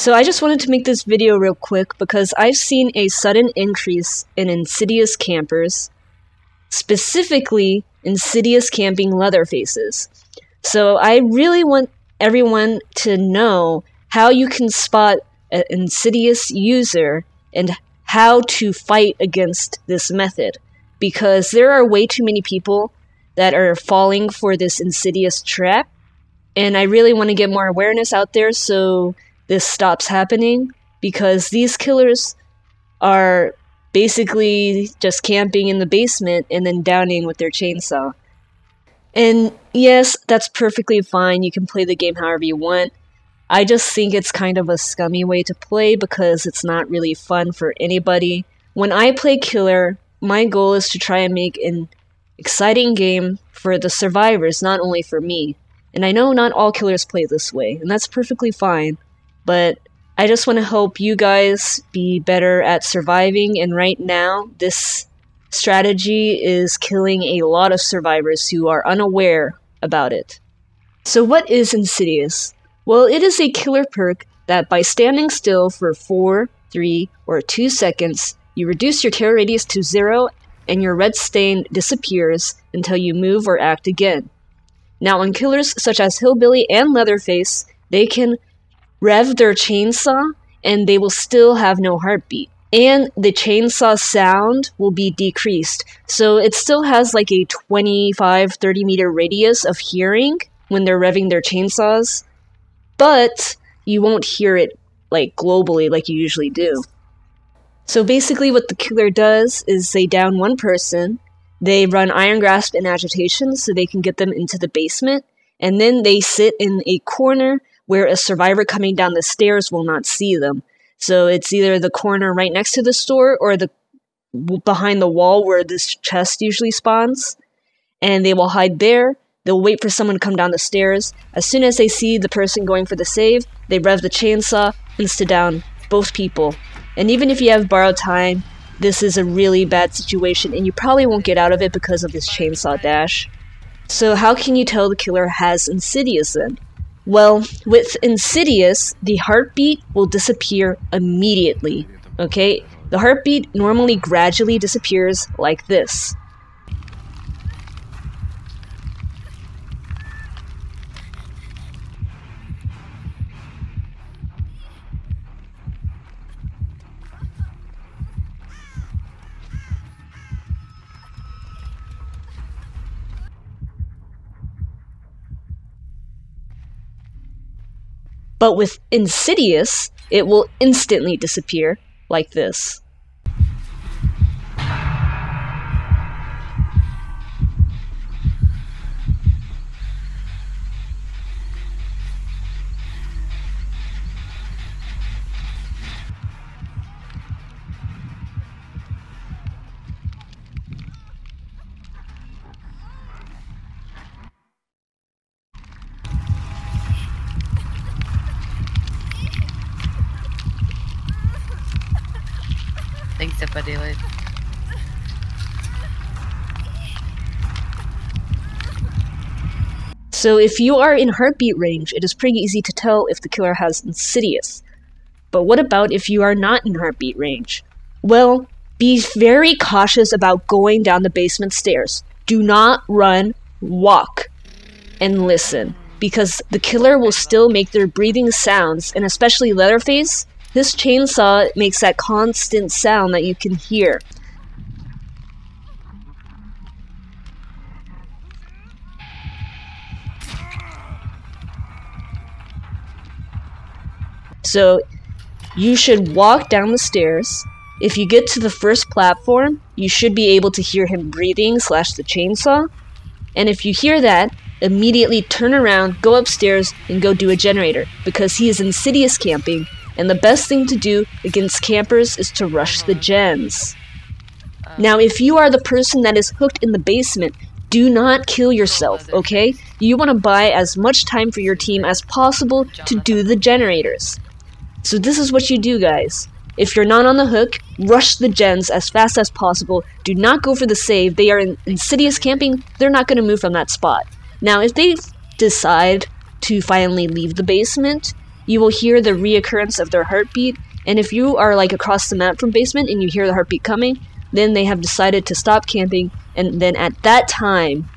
So I just wanted to make this video real quick because I've seen a sudden increase in Insidious campers, specifically Insidious camping Leatherfaces. So I really want everyone to know how you can spot an Insidious user and how to fight against this method, because there are way too many people that are falling for this Insidious trap, and I really want to get more awareness out there so this stops happening, because these killers are basically just camping in the basement and then downing with their chainsaw. And yes, that's perfectly fine, you can play the game however you want. I just think it's kind of a scummy way to play because it's not really fun for anybody. When I play killer, my goal is to try and make an exciting game for the survivors, not only for me. And I know not all killers play this way, and that's perfectly fine. But I just want to help you guys be better at surviving, and right now, this strategy is killing a lot of survivors who are unaware about it. So what is Insidious? Well, it is a killer perk that by standing still for 4, 3, or 2 seconds, you reduce your terror radius to 0 and your red stain disappears until you move or act again. Now on killers such as Hillbilly and Leatherface, they can rev their chainsaw and they will still have no heartbeat. And the chainsaw sound will be decreased. So it still has like a 25-30 meter radius of hearing when they're revving their chainsaws, but you won't hear it like globally like you usually do. So basically what the killer does is they down one person, they run Iron Grasp and Agitation so they can get them into the basement, and then they sit in a corner where a survivor coming down the stairs will not see them. So it's either the corner right next to the store or the behind the wall where this chest usually spawns, and they will hide there. They'll wait for someone to come down the stairs. As soon as they see the person going for the save, they rev the chainsaw, insta-down both people. And even if you have borrowed time, this is a really bad situation, and you probably won't get out of it because of this chainsaw dash. So how can you tell the killer has Insidious then? Well, with Insidious, the heartbeat will disappear immediately, okay? The heartbeat normally gradually disappears like this. But with Insidious, it will instantly disappear, like this. Thanks, Step by Daylight. So if you are in heartbeat range, it is pretty easy to tell if the killer has Insidious. But what about if you are not in heartbeat range? Well, be very cautious about going down the basement stairs. Do not run, walk, and listen, because the killer will still make their breathing sounds, and especially Leatherface, this chainsaw makes that constant sound that you can hear. So you should walk down the stairs. If you get to the first platform, you should be able to hear him breathing / the chainsaw. And if you hear that, immediately turn around, go upstairs, and go do a generator, because he is Insidious camping. And the best thing to do against campers is to rush the gens. Now, if you are the person that is hooked in the basement, do not kill yourself, okay? You want to buy as much time for your team as possible to do the generators. So this is what you do, guys. If you're not on the hook, rush the gens as fast as possible. Do not go for the save. They are in Insidious camping. They're not going to move from that spot. Now, if they decide to finally leave the basement, you will hear the reoccurrence of their heartbeat, and if you are like across the map from basement and you hear the heartbeat coming, then they have decided to stop camping, and then at that time,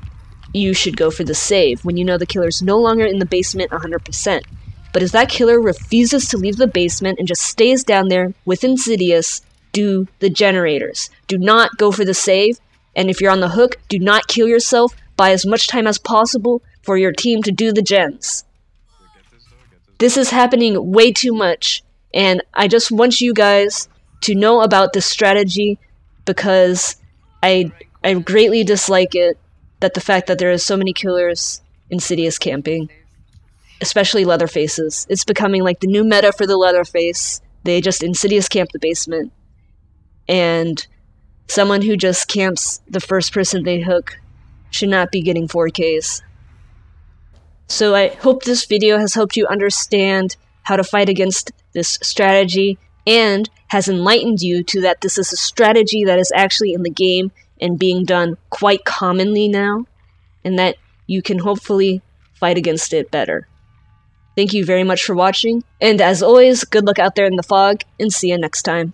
you should go for the save, when you know the killer's no longer in the basement 100%. But as that killer refuses to leave the basement and just stays down there with Insidious, do the generators. Do not go for the save, and if you're on the hook, do not kill yourself. Buy as much time as possible for your team to do the gens. This is happening way too much, and I just want you guys to know about this strategy because I greatly dislike it, that the fact that there are so many killers Insidious camping, especially Leatherfaces. It's becoming like the new meta for the Leatherface. They just Insidious camp the basement, and someone who just camps the first person they hook should not be getting 4Ks. So I hope this video has helped you understand how to fight against this strategy and has enlightened you to that this is a strategy that is actually in the game and being done quite commonly now, and that you can hopefully fight against it better. Thank you very much for watching, and as always, good luck out there in the fog, and see you next time.